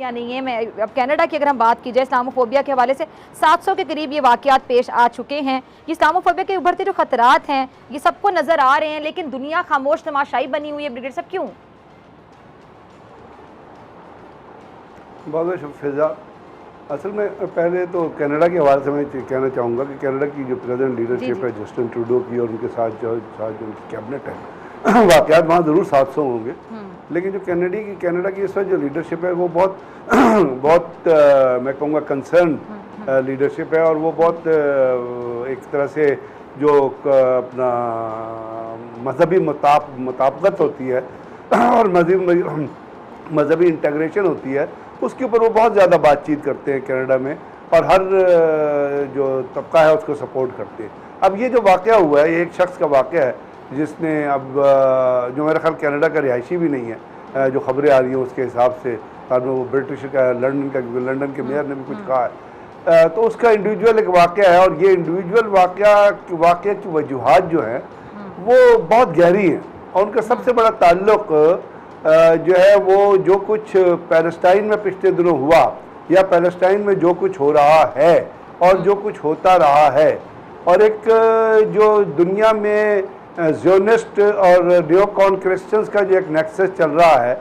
क्या नहीं है। मैं अब कनाडा की अगर हम बात की जाए, इस्लामोफोबिया के हवाले से 700 के करीब ये वाक़यात पेश आ चुके हैं। ये इस्लामोफोबिया के उभरते जो खतरात हैं ये सबको नज़र आ रहे हैं, लेकिन दुनिया खामोश तमाशाई बनी हुई है। ब्रिगेडियर साहब क्यों? बहुत फिजा असल में पहले तो कनाडा के हवाले से मैं कहना चाहूँगा कि कनाडा की जो प्रेजेंट लीडरशिप है जस्टिन ट्रूडो की और उनके साथ जो उनकी कैबिनेट है वाक़यात वहाँ ज़रूर 700 होंगे, लेकिन जो कनाडा की इस वक्त जो लीडरशिप है वो बहुत बहुत मैं कहूँगा कंसर्न लीडरशिप है, और वो बहुत एक तरह से जो अपना मजहबी मुताबकत होती है और मजहबी इंटीग्रेशन होती है, उसके ऊपर वो बहुत ज़्यादा बातचीत करते हैं कनाडा में, और हर जो तबका है उसको सपोर्ट करते हैं। अब ये जो वाक़या हुआ है ये एक शख्स का वाक़या है जिसने अब जो मेरा ख्याल कनाडा का रिहायशी भी नहीं है, जो खबरें आ रही हैं उसके हिसाब से, और वो ब्रिटिश का लंदन के मेयर ने भी कुछ कहा है, तो उसका इंडिविजुअल एक वाक़या है, और ये इंडिविजुअल वाक़या की वजूहात जो हैं वो बहुत गहरी हैं, और उनका सबसे बड़ा ताल्लुक़ जो है वो जो कुछ पैलेस्टाइन में पिछले दिनों हुआ या पैलेस्टाइन में जो कुछ हो रहा है और जो कुछ होता रहा है, और एक जो दुनिया में ज़ियोनिस्ट और नियोकॉन क्रिश्चियंस का जो एक नेक्सस चल रहा है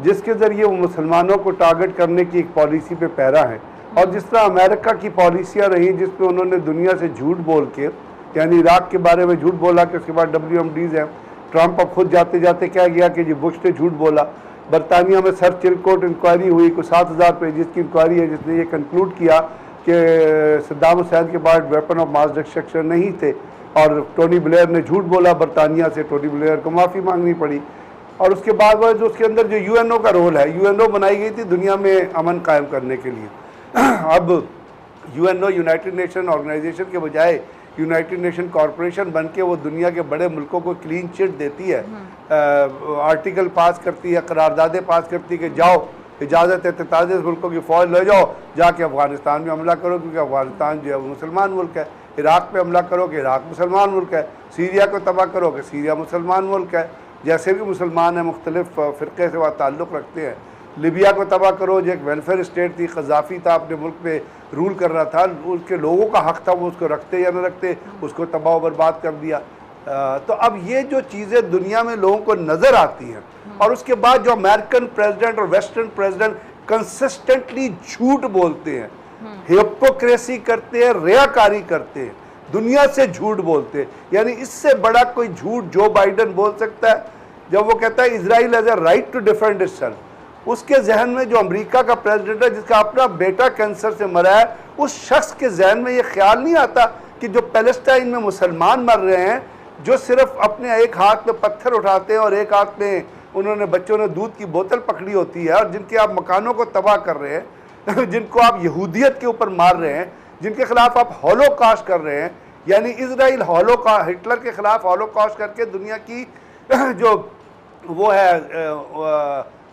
जिसके ज़रिए वो मुसलमानों को टारगेट करने की एक पॉलिसी पे पैरा है, और जिस तरह अमेरिका की पॉलिसियाँ रही जिसमें उन्होंने दुनिया से झूठ बोल के, यानी इराक़ के बारे में झूठ बोला कि उसके बाद WMDs हैं, ट्रंप अब खुद जाते जाते क्या गया कि जी बुश ने झूठ बोला। बरतानिया में सर चिलकोट इंक्वायरी हुई, कुछ 7000 पेजेस की इंक्वायरी है जिसने ये कंक्लूड किया कि सद्दाम हुसैन के बाद वेपन ऑफ मास डिस्ट्रक्शन नहीं थे, और टोनी ब्लेयर ने झूठ बोला बरतानिया से, टोनी ब्लेयर को माफ़ी मांगनी पड़ी। और उसके बाद जो उसके अंदर जो UNO का रोल है, UNO बनाई गई थी दुनिया में अमन कायम करने के लिए। अब UNO यूनाइटेड नेशन ऑर्गेनाइजेशन के बजाय यूनाइटेड नेशन कॉरपोरेशन बन के वो दुनिया के बड़े मुल्कों को क्लीन चिट देती है, आर्टिकल पास करती है, करारदादें पास करती है कि जाओ इजाज़त है 43 मुल्कों की फ़ौज ले जाओ, जाके अफ़गानिस्तान में हमला करो क्योंकि अफ़गानिस्तान जो है वो मुसलमान मुल्क है, इराक़ पे हमला करो कि इराक़ मुसलमान मुल्क है, सीरिया को तबाह करो कि सीरिया मुसलमान मुल्क है, जैसे भी मुसलमान हैं मुख्तलिफ फ़िरक़े से वह ताल्लुक़ रखते हैं। लिबिया को तबाह करो जो एक वेलफेयर स्टेट थी, क़ज़ाफ़ी था अपने मुल्क पे रूल कर रहा था, उसके लोगों का हक़ था वो उसको रखते या न रखते, उसको तबाह बर्बाद कर दिया। तो अब ये जो चीज़ें दुनिया में लोगों को नज़र आती हैं, और उसके बाद जो अमेरिकन प्रेसिडेंट और वेस्टर्न प्रेसिडेंट कंसिस्टेंटली झूठ बोलते हैं, हिपोक्रेसी करते हैं, रियाकारी करते हैं, दुनिया से झूठ बोलते हैं, यानी इससे बड़ा कोई झूठ जो बाइडन बोल सकता है जब वो कहता है Israel has a right to defend itself. उसके जहन में जो अमेरिका का प्रेसिडेंट है जिसका अपना बेटा कैंसर से मरा है, उस शख्स के जहन में ये ख्याल नहीं आता कि जो पैलेस्टाइन में मुसलमान मर रहे हैं, जो सिर्फ अपने एक हाथ में पत्थर उठाते हैं और एक हाथ में उन्होंने बच्चों ने दूध की बोतल पकड़ी होती है, और जिनके आप मकानों को तबाह कर रहे हैं जिनको आप यहूदियत के ऊपर मार रहे हैं, जिनके खिलाफ आप हॉलोकॉस्ट कर रहे हैं, यानी इजराइल हिटलर के खिलाफ हॉलोकॉस्ट करके दुनिया की जो वो है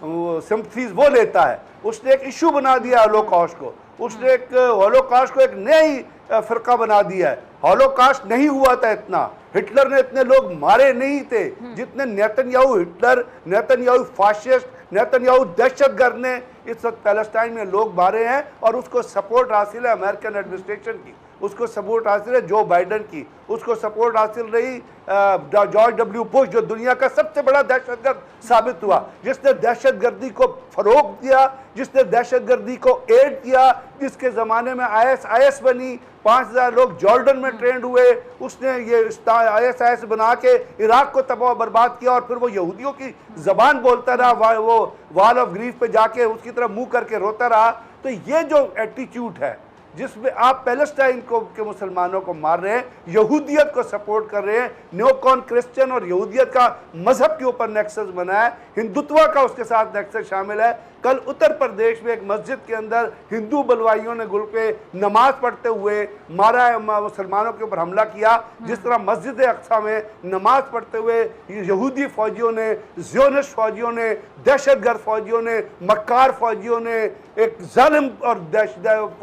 सिम्पथीज वो लेता है, उसने एक इशू बना दिया हॉलोकॉस्ट को, उसने एक हॉलोकॉस्ट को एक नई फ़िरका बना दिया है। हॉलोकॉस्ट नहीं हुआ था इतना, हिटलर ने इतने लोग मारे नहीं थे जितने नेतन्याहू फाशिस्ट, नेतन्याहू दहशतगर्द ने इस वक्त पैलेस्टाइन में लोग मारे हैं, और उसको सपोर्ट हासिल है अमेरिकन एडमिनिस्ट्रेशन की, उसको सपोर्ट हासिल है जो बाइडन की, उसको सपोर्ट हासिल रही जॉर्ज W बुश जो दुनिया का सबसे बड़ा दहशतगर्द साबित हुआ, जिसने दहशतगर्दी को फरोग दिया, जिसने दहशतगर्दी को एड किया, जिसके ज़माने में ISIS बनी, 5000 लोग जॉर्डन में ट्रेंड हुए, उसने ये ISIS बना के इराक़ को तबाह बर्बाद किया, और फिर वो यहूदियों की ज़बान बोलता रहा, वो वॉल ऑफ ग्रीफ पे जाके उसकी तरफ मुँह करके रोता रहा। तो ये जो एटीट्यूड है जिसमें आप पैलेस्टाइन को के मुसलमानों को मार रहे हैं, यहूदियत को सपोर्ट कर रहे हैं, न्योकॉन क्रिश्चियन और यहूदियत का मजहब के ऊपर नेक्सस बना है, हिंदुत्व का उसके साथ नेक्सस शामिल है। कल उत्तर प्रदेश में एक मस्जिद के अंदर हिंदू बलवाइयों ने गुल पे नमाज पढ़ते हुए मारा, मुसलमानों के ऊपर हमला किया, जिस तरह मस्जिद अक्सा में नमाज पढ़ते हुए यहूदी फौजियों ने, ज़ियोनिस्ट फौजियों ने, दहशतगर्द फौजियों ने, मक्कार फौजियों ने, एक जालिम और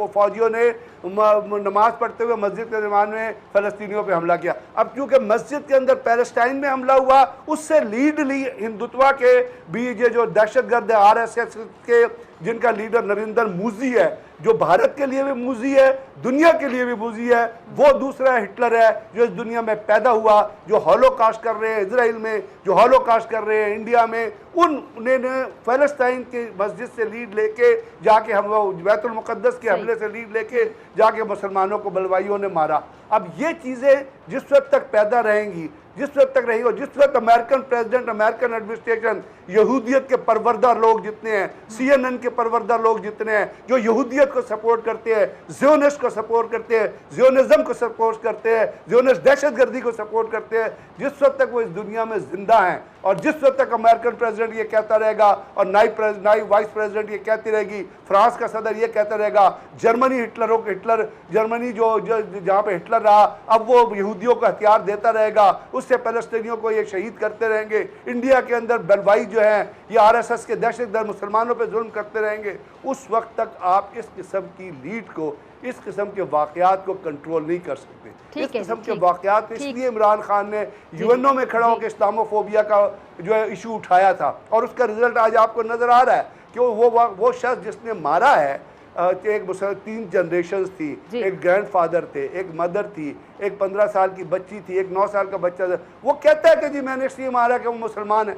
फौजियों ने नमाज पढ़ते हुए मस्जिद के ज़मान में फ़लस्तीनियों पे हमला किया। अब क्योंकि मस्जिद के अंदर पैलेस्टाइन में हमला हुआ, उससे ली हिंदुत्व के भी ये जो दहशतगर्द RSS के जिनका लीडर नरेंद्र मोदी है, जो भारत के लिए भी मोदी है, दुनिया के लिए भी मोदी है, वो दूसरा हिटलर है जो इस दुनिया में पैदा हुआ, जो हॉलोकास्ट कर रहे हैं इजराइल में, जो हॉलोकास्ट कर रहे हैं इंडिया में। उन्होंने फ़लस्तीन के मस्जिद से लीड लेके जाके हम बैतुल मुक़द्दस के हमले से लीड लेके जाके मुसलमानों को बलवाइयों ने मारा। अब ये चीज़ें जिस वक्त तक पैदा रहेंगी, जिस वक्त तक रहेगी, और जिस वक्त अमेरिकन प्रेसिडेंट, अमेरिकन एडमिनिस्ट्रेशन, यहूदियत के परवरदा लोग जितने हैं, CNN के परवरदा लोग जितने हैं, जो यहूदियत को सपोर्ट करते हैं, ज़ियोनिस्ट को सपोर्ट करते हैं, ज़ियोनिज़्म को सपोर्ट करते हैं, ज़ियोनिस्ट दहशतगर्दी को सपोर्ट करते हैं, जिस वक्त तक वो इस दुनिया में जिंदा हैं, और जिस वक्त तक अमेरिकन प्रेसिडेंट ये कहता रहेगा और नाई वाइस प्रेसिडेंट ये कहती रहेगी, फ्रांस का सदर ये कहता रहेगा, जर्मनी हिटलर जर्मनी जो जहाँ पे हिटलर रहा, अब वो यहूदियों को हथियार देता रहेगा, उससे फ़लस्तीनियों को ये शहीद करते रहेंगे, इंडिया के अंदर बलवाई जो है ये RSS के दहशतगर्द मुसलमानों पे जुल्म करते रहेंगे, उस वक्त तक आप इस किस्म की लीड को, इस किस्म के वाक़यात को कंट्रोल नहीं कर सकते। इस किस्म के वाक़यात इसलिए इमरान खान ने UNO में खड़ा होकर इस्लामोफोबिया का जो है इशू उठाया था, और उसका रिजल्ट आज आपको नज़र आ रहा है कि वो शख्स जिसने मारा है, एक 3 जनरेशंस थी, एक ग्रैंडफादर थे, एक मदर थी, एक 15 साल की बच्ची थी, एक 9 साल का बच्चा था, वो कहता है कि जी मैंने इसलिए मारा कि वो मुसलमान है।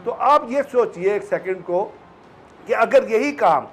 तो आप ये सोचिए एक सेकंड को कि अगर यही काम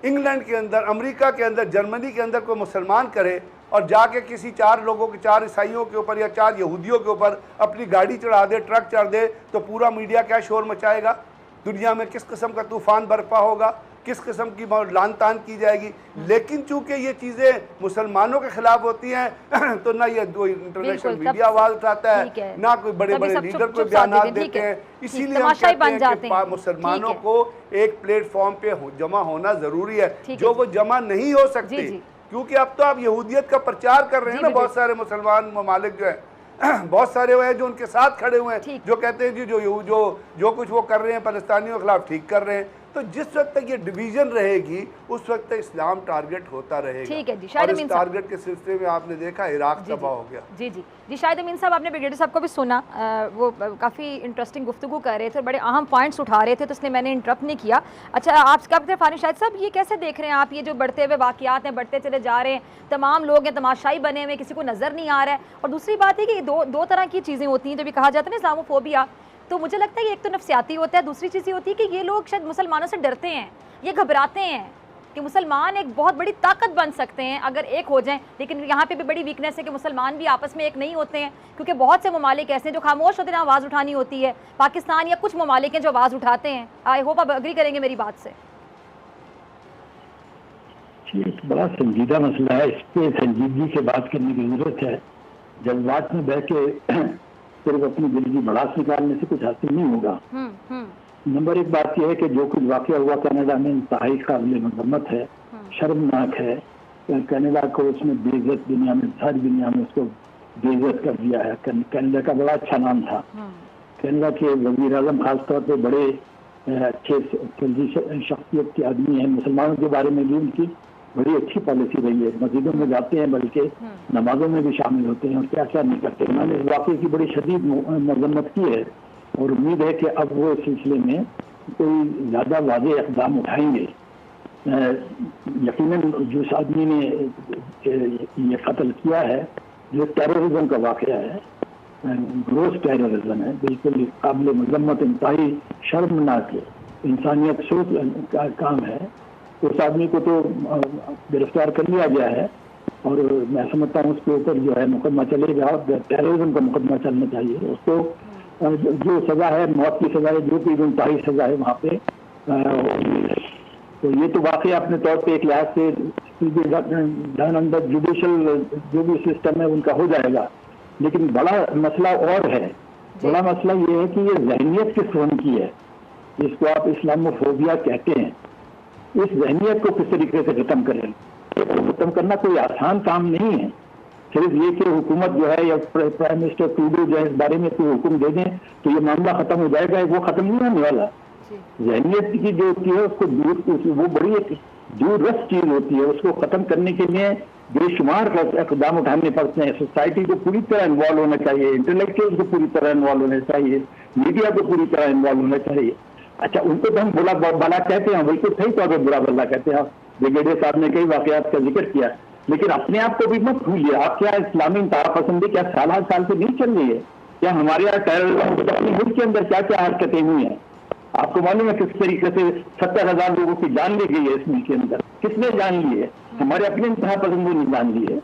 इंग्लैंड के अंदर, अमेरिका के अंदर, जर्मनी के अंदर कोई मुसलमान करे और जाके किसी 4 लोगों के, 4 ईसाइयों के ऊपर या 4 यहूदियों के ऊपर अपनी गाड़ी चढ़ा दे, ट्रक चढ़ा दे, तो पूरा मीडिया क्या शोर मचाएगा, दुनिया में किस किस्म का तूफान बर्पा होगा, किस किस्म की लान तान की जाएगी। लेकिन चूंकि ये चीज़ें मुसलमानों के खिलाफ होती हैं तो ना ये इंटरनेशनल मीडिया आवाज़ उठाता है, ना कोई बड़े बड़े लीडर को बयान देते हैं। इसीलिए हम कहते हैं कि मुसलमानों को एक प्लेटफॉर्म पे जमा होना ज़रूरी है, जो वो जमा नहीं हो सकते, क्योंकि अब तो आप यहूदियत का प्रचार कर रहे हैं ना, बहुत सारे मुसलमान ममालिक जो है, बहुत सारे वो हैं जो उनके साथ खड़े हुए हैं, जो कहते हैं जी जो कुछ वो कर रहे हैं फ़लस्तीनियों के खिलाफ ठीक कर रहे हैं। तो जिस वक्त तक ये डिवीजन रहेगी उस वक्त तक इस्लाम टारगेट होता रहेगा। ठीक है जी, और इस टारगेट के सिलसिले में आपने देखा इराक तबाह हो गया। जी शाहिद अमीन साहब, आपने ब्रिगेडियर साहब को भी सुना, वो काफ़ी इंटरेस्टिंग गुफ्तगू कर रहे थे, बड़े अहम पॉइंट्स उठा रहे थे, तो इसलिए मैंने इंटरप्ट नहीं किया। अच्छा, आप क्या कहते हैं फानी शाहिद साहब, ये कैसे देख रहे हैं आप, ये जो बढ़ते हुए वाक़यात हैं, बढ़ते चले जा रहे हैं, तमाम लोग हैं तमाशाई बने हुए, किसी को नज़र नहीं आ रहा है। और दूसरी बात है कि दो तरह की चीज़ें होती हैं, जो भी कहा जाता है ना इस्लामोफोबिया, तो मुझे लगता है कि एक तो नफ्सियाती होता है, दूसरी चीज़ ये होती है कि ये लोग शायद मुसलमानों से डरते हैं, ये घबराते हैं कि मुसलमान एक बहुत बड़ी ताकत बन सकते हैं अगर एक हो जाएं। लेकिन यहाँ पे भी बड़ी वीकनेस है कि मुसलमान भी आपस में एक नहीं होते हैं, क्योंकि बहुत से ममालिक ऐसे हैं जो खामोश होते हैं, आवाज़ उठानी होती है। पाकिस्तान या कुछ ममालिक हैं जो आवाज़ उठाते हैं। आई होप आप अग्री करेंगे मेरी बात से। एक बड़ा संजीदा मसला है, इस पर संजीदगी से बात करने की जरूरत है। जज्बात में बह के सिर्फ अपनी दिल की भड़ास निकालने से कुछ हासिल नहीं होगा। नंबर 1 बात यह है कि जो कुछ वाक़या हुआ कनाडा में इंतहाई काबिल मज़म्मत है, शर्मनाक है। कनाडा को उसने बेइज्जत, दुनिया में सारी दुनिया में उसको बेइज्जत कर दिया है। कनाडा का बड़ा अच्छा नाम था। कनाडा के वज़ीर आज़म खासतौर पर बड़े अच्छे शख्सियत के आदमी हैं। मुसलमानों के बारे में भी उनकी बड़ी अच्छी पॉलिसी रही है। मस्जिदों में जाते हैं, बल्कि नमाजों में भी शामिल होते हैं और क्या क्या नहीं करते। उन्होंने इस वाक़े की बड़ी शदीद मज़म्मत की है और उम्मीद है कि अब वो इस सिलसिले में कोई ज़्यादा वाज़ेह इक़दाम उठाएंगे। यकीनन जिस आदमी ने ये कत्ल किया है, जो टेररिज्म का वाक़या है, ग्रोस टेररिज्म है, बिल्कुल काबिल मज़म्मत, इंतहाई शर्मनाक है, इंसानियत सोच का काम है। उस आदमी को तो गिरफ्तार कर लिया गया है और मैं समझता हूँ उसके ऊपर जो है मुकदमा चलेगा और टेररिज्म का मुकदमा चलना चाहिए। उसको जो सज़ा है, मौत की सज़ा है, जो भी इंतहाई सज़ा है वहाँ पे। तो ये तो वाकई अपने तौर पे एक लिहाज से डन अंडर जुडिशल जो भी सिस्टम है उनका हो जाएगा। लेकिन बड़ा मसला और है। बड़ा मसला ये है कि ये ज़हनियत किस फ़ॉर्म की है, जिसको आप इस्लामोफोबिया कहते हैं, इस ज़हनियत को किस तरीके से ख़त्म करें। ख़त्म करना कोई आसान काम नहीं है। सिर्फ ये कि हुकूमत जो है या प्राइम मिनिस्टर ट्रूडो जो है इस बारे में कोई हुक्म दे दें तो ये मामला ख़त्म हो जाएगा, वो ख़त्म नहीं होने वाला। ज़हनियत की जो होती है उसको वो बड़ी एक दूरदर्श चीज़ होती है। उसको ख़त्म करने के लिए बेशुमार इक़दाम उठाने पड़ते हैं। सोसाइटी को पूरी तरह इन्वॉल्व होना चाहिए, इंटेलेक्चुअल्स को पूरी तरह इन्वॉल्व होना चाहिए, मीडिया को पूरी तरह इन्वॉल्व होना चाहिए। अच्छा, उनको तो हम बुरा भला कहते हैं, बिल्कुल सही तौर पर बुरा भला कहते हैं। ब्रिगेडियर साहब ने कई वाकयात का जिक्र किया, लेकिन अपने आप को भी मत भूलिए। आप क्या इस्लामी इंतहा पसंदी क्या साल से नहीं चल रही है? क्या हमारे यहाँ अपने मुल्क के अंदर क्या क्या हरकतें हुई हैं? आपको मालूम है किस तरीके से 70,000 लोगों की जान ली गई है इस मुल्क के अंदर? किसने जान ली है? हमारे अपने इंतहा पसंदी ने जान ली है।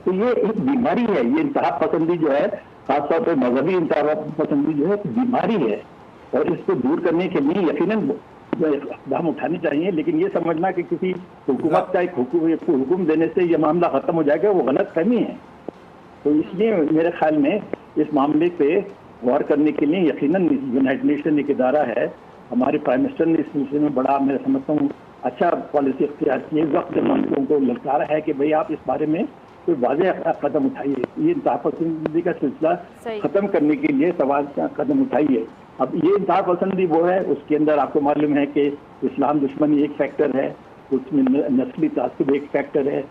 तो ये एक बीमारी है, ये इंतहा पसंदी जो है, खासतौर पर मजहबी इंतहा पसंदी जो है एक बीमारी है, और इसको दूर करने के लिए यकीनन इक़दाम उठाने चाहिए। लेकिन ये समझना कि किसी हुकूमत का एक हुक्म देने से ये मामला खत्म हो जाएगा, वो गलत फहमी है। तो इसलिए मेरे ख्याल में इस मामले पे गौर करने के लिए यकीनन यूनाइटेड नेशन एक इदारा है, हमारे प्राइम मिनिस्टर ने इस सिलसिले में बड़ा, मैं समझता हूँ, अच्छा पॉलिसी अख्तियार की है। वक्त मंत्रियों को ललकारा है कि भाई आप इस बारे में कोई वाज़ेह कदम उठाइए, ये इंतहा पसंदी का सिलसिला खत्म करने के लिए सवाल कदम उठाइए। अब ये इंतहा पसंदी वो है, उसके अंदर आपको मालूम है कि इस्लाम दुश्मनी एक फैक्टर है, उसमें नस्ली तासुब एक फैक्टर है,